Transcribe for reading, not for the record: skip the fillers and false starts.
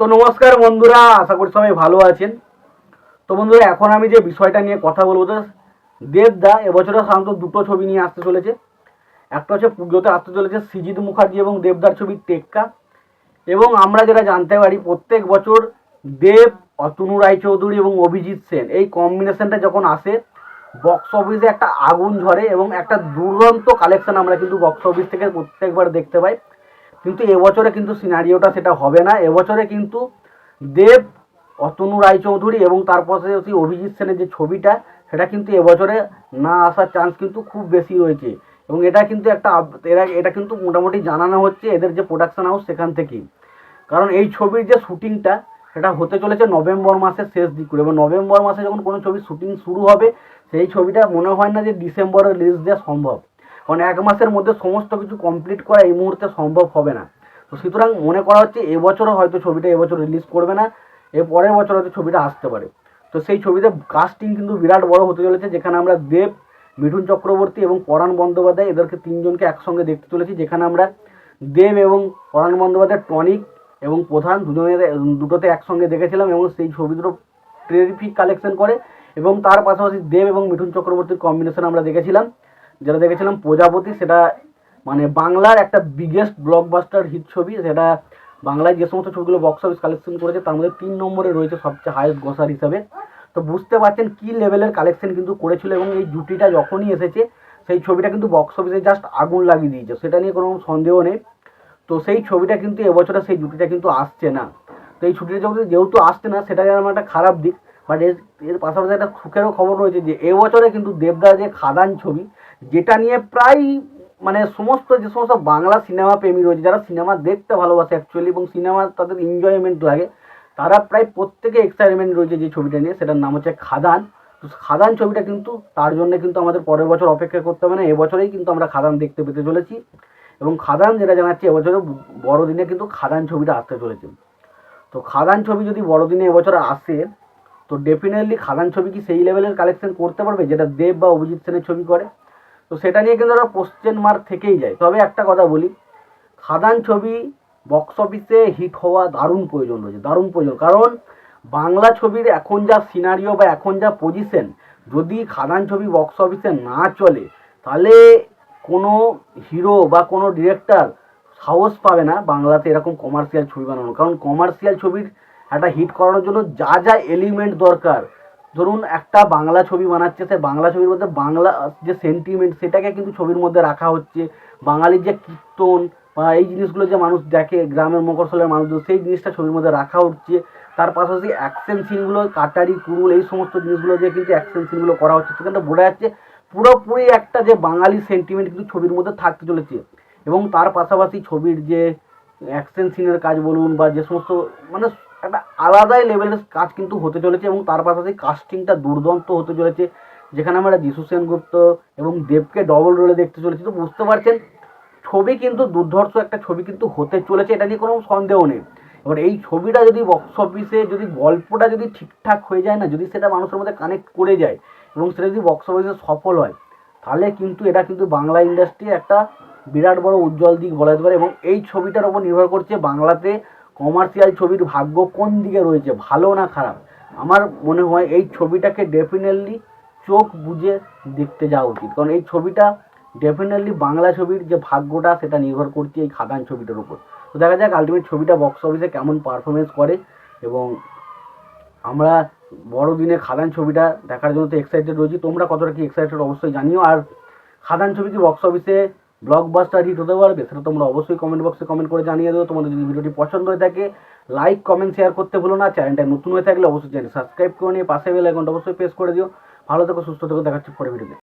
তো নমস্কার বন্ধুরা, আশা করি সবাই ভালো আছেন। তো বন্ধুরা, এখন আমি যে বিষয়টা নিয়ে কথা বলবো, তো দেবদা এবছরে সাধারণত দুটো ছবি নিয়ে আসতে চলেছে। একটা হচ্ছে পুজোতে আসতে চলেছে সৃজিত মুখার্জি এবং দেবদার ছবি টেক্কা। এবং আমরা যেটা জানতে পারি, প্রত্যেক বছর দেব, অতনু রায়চৌধুরী এবং অভিজিৎ সেন এই কম্বিনেশনটা যখন আসে, বক্স অফিসে একটা আগুন ঝরে এবং একটা দুর্দান্ত কালেকশন আমরা কিন্তু বক্স অফিস থেকে প্রত্যেকবার দেখতে পাই। কিন্তু এবছরে কিন্তু সিনারিওটা সেটা হবে না। এবছরে কিন্তু দেব, অতনু রায়চৌধুরী এবং তার পাশাপাশি অভিজিৎ সেনের যে ছবিটা, সেটা কিন্তু এবছরে না আসার চান্স কিন্তু খুব বেশি রয়েছে। এবং এটা কিন্তু এটা কিন্তু মোটামুটি জানানো হচ্ছে এদের যে প্রোডাকশন হাউস সেখান থেকেই। কারণ এই ছবির যে শুটিংটা, সেটা হতে চলেছে নভেম্বর মাসের শেষ দিক করে, এবং নভেম্বর মাসে যখন কোনো ছবির শুটিং শুরু হবে, সেই ছবিটা মনে হয় না যে ডিসেম্বরে রিলিজ দেওয়া সম্ভব। কারণ এক মাসের মধ্যে সমস্ত কিছু কমপ্লিট করা এই মুহূর্তে সম্ভব হবে না। তো সুতরাং মনে করা হচ্ছে এবছরও হয়তো ছবিটা এবছর রিলিজ করবে না, এর পরের বছর হয়তো ছবিটা আসতে পারে। তো সেই ছবিতে কাস্টিং কিন্তু বিরাট বড় হতে চলেছে, যেখানে আমরা দেব, মিঠুন চক্রবর্তী এবং পরাণ বন্দ্যোপাধ্যায় এদেরকে তিনজনকে একসঙ্গে দেখতে চলেছি। যেখানে আমরা দেব এবং পরাণ বন্দ্যোপাধ্যায় টনিক এবং প্রধান দুটোতে একসঙ্গে দেখেছিলাম, এবং সেই ছবি দুটো টেরিফিক কালেকশন করে। এবং তার পাশাপাশি দেব এবং মিঠুন চক্রবর্তীর কম্বিনেশন আমরা দেখেছিলাম, যেটা দেখেছিলাম প্রজাপতি। সেটা মানে বাংলার একটা বিগেস্ট ব্লকবাস্টার হিট ছবি। সেটা বাংলায় যে সমস্ত ছবিগুলো বক্স অফিস কালেকশন করেছে, তার মধ্যে 3 নম্বরে রয়েছে সবচেয়ে হাইয়েস্ট গ্রসার হিসাবে। তো বুঝতে পারছেন কী লেভেলের কালেকশন কিন্তু করেছিল। এবং এই জুটিটা যখনই এসেছে, সেই ছবিটা কিন্তু বক্স অফিসে জাস্ট আগুন লাগিয়ে দিয়েছে, সেটা নিয়ে কোনো সন্দেহ নেই। তো সেই ছবিটা কিন্তু এবছরে সেই জুটিটা কিন্তু আসছে না। তো এই ছুটিটা যেহেতু আসছে না, সেটা আমার একটা খারাপ দিক। বাট এর পাশাপাশি একটা সুখেরও খবর রয়েছে যে এবছরে কিন্তু দেবদার যে খাদান ছবি, যেটা নিয়ে প্রায় মানে যে সমস্ত বাংলা সিনেমা প্রেমী রয়েছে, যারা সিনেমা দেখতে ভালোবাসে অ্যাকচুয়ালি এবং সিনেমা তাদের এনজয়মেন্ট লাগে, তারা প্রায় প্রত্যেকে এক্সাইটমেন্ট রয়েছে যে ছবিটা নিয়ে। সেটার নাম হচ্ছে খাদান। তো খাদান ছবিটা কিন্তু তার জন্য কিন্তু আমাদের পরের বছর অপেক্ষা করতে হবে না, এবছরেই কিন্তু আমরা খাদান দেখতে পেতে চলেছি। এবং খাদান যেটা জানাচ্ছি, এবছরে বড়দিনে কিন্তু খাদান ছবিটা আসতে চলেছে। তো খাদান ছবি যদি বড়দিনে এবছর আসে, তো ডেফিনেটলি খাদান ছবি কি সেই লেভেলের কালেকশন করতে পারবে যেটা দেব বা অভিজিৎ সেনের ছবি করে? তো সেটা নিয়ে কিন্তু ওরা কোশ্চেন মার্ক থেকেই যায়। তবে একটা কথা বলি, খাদান ছবি বক্স অফিসে হিট হওয়া দারুণ প্রয়োজন রয়েছে, দারুণ প্রয়োজন। কারণ বাংলা ছবির এখন যা সিনারিও বা এখন যা পজিশন, যদি খাদান ছবি বক্স অফিসে না চলে, তাহলে কোনো হিরো বা কোনো ডিরেক্টর সাহস পাবে না বাংলাতে এরকম কমার্শিয়াল ছবি বানানো। কারণ কমার্শিয়াল ছবির একটা হিট করানোর জন্য যা যা এলিমেন্ট দরকার, ধরুন একটা বাংলা ছবি বানাচ্ছে, সে বাংলা ছবির মধ্যে বাংলা যে সেন্টিমেন্ট, সেটাকে কিন্তু ছবির মধ্যে রাখা হচ্ছে। বাঙালির যে কীর্তন বা এই জিনিসগুলো যে মানুষ দেখে, গ্রামের মফস্বলের মানুষজন, সেই জিনিসটা ছবির মধ্যে রাখা হচ্ছে। তার পাশাপাশি অ্যাকশন সিনগুলো, কাটারি কুরুল, এই সমস্ত জিনিসগুলো দিয়ে কিন্তু অ্যাকশন সিনগুলো করা হচ্ছে। সেখানটা বোঝা যাচ্ছে পুরোপুরি একটা যে বাঙালি সেন্টিমেন্ট কিন্তু ছবির মধ্যে থাকতে চলেছে। এবং তার পাশাপাশি ছবির যে অ্যাকশন সিনের কাজ বলুন বা যে সমস্ত মানে একটা আলাদাই লেভেলের কাজ কিন্তু হতে চলেছে। এবং তার পাশাপাশি কাস্টিংটা দুর্দান্ত হতে চলেছে, যেখানে আমরা যিশু সেনগুপ্ত এবং দেবকে ডবল রোলে দেখতে চলেছি। তো বুঝতে পারছেন ছবি কিন্তু দুর্ধর্ষ একটা ছবি কিন্তু হতে চলেছে, এটা নিয়ে কোনো সন্দেহ নেই। এবার এই ছবিটা যদি বক্স অফিসে, যদি গল্পটা যদি ঠিকঠাক হয়ে যায় না, যদি সেটা মানুষের মধ্যে কানেক্ট করে যায় এবং সেটা যদি বক্স অফিসে সফল হয়, তাহলে কিন্তু এটা কিন্তু বাংলা ইন্ডাস্ট্রির একটা বিরাট বড় উজ্জ্বল দিক বলা যেতে পারে। এবং এই ছবিটার ওপর নির্ভর করছে বাংলাতে কমার্শিয়াল ছবির ভাগ্য কোন দিকে রয়েছে, ভালো না খারাপ। আমার মনে হয় এই ছবিটাকে ডেফিনেটলি চোখ বুঝে দেখতে যাওয়া উচিত, কারণ এই ছবিটা ডেফিনেটলি বাংলা ছবির যে ভাগ্যটা, সেটা নির্ভর করছে এই খাদান ছবিটার উপর। তো দেখা যাক আলটিমেট ছবিটা বক্স অফিসে কেমন পারফরমেন্স করে। এবং আমরা বড়দিনে খাদান ছবিটা দেখার জন্য তো এক্সাইটেড রয়েছি। তোমরা কতটা কি এক্সাইটেড অবশ্যই জানিও। আর খাদান ছবি কি বক্স অফিসে ব্লকবাস্টার হিট হতে পারবে, সেটা তোমরা অবশ্যই কমেন্ট বক্সে কমেন্ট করে জানিয়ে দেবো। তোমাদের যদি ভিডিওটি পছন্দ হয়ে থাকে, লাইক কমেন্ট শেয়ার করতে ভুলো না। চ্যানেলটা নতুন হয়ে থাকলে অবশ্যই চ্যানেল সাবস্ক্রাইব করে নিয়ে পাশে বেল আইকনটা অবশ্যই প্রেস করে দিও। ভালো থেকো, সুস্থ থেকো, দেখাচ্ছি পরে ভিডিওতে।